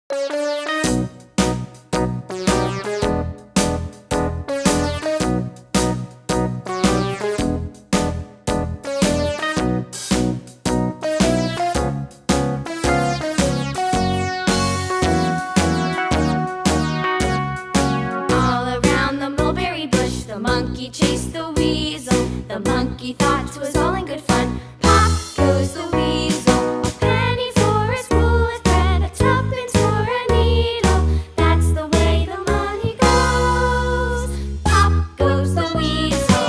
The monkey chased the weasel. The monkey thought 'twas all in good fun. Pop goes the weasel. A penny for a spool of thread, a tuppence for a needle. That's the way the money goes. Pop goes the weasel.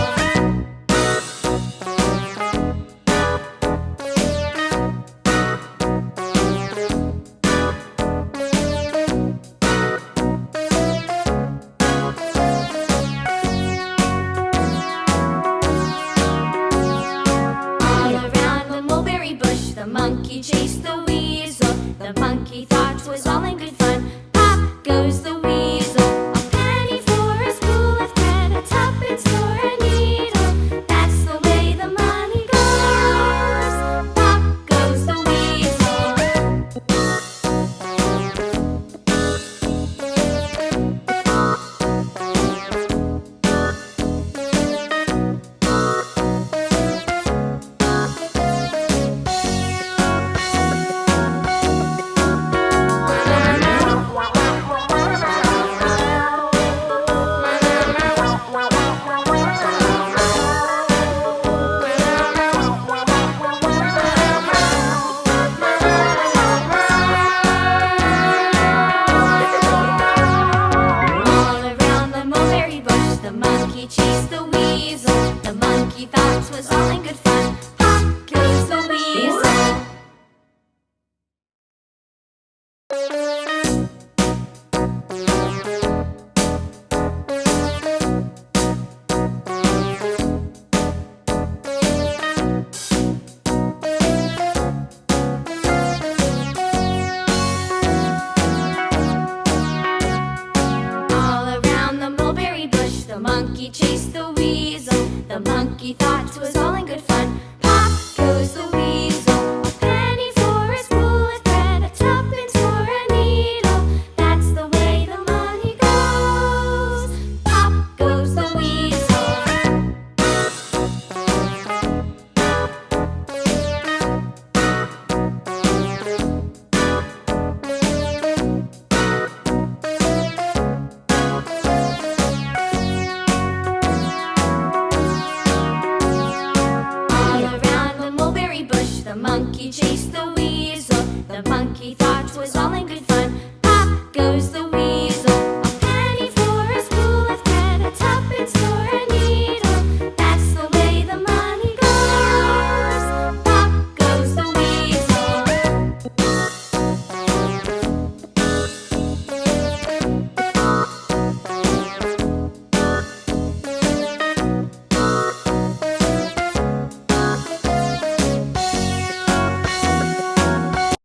The monkey chased the weasel. The monkey thought 'twas all in good fun. Pop goes the weasel. A penny for a spool of thread, a tuppence for a needle. That's the way the money goes. Pop goes the weasel. The monkey chased the weasel. The monkey thought 'twas all in good fun. Pop goes the weasel. The monkey chased the weasel. The monkey thought 'twas all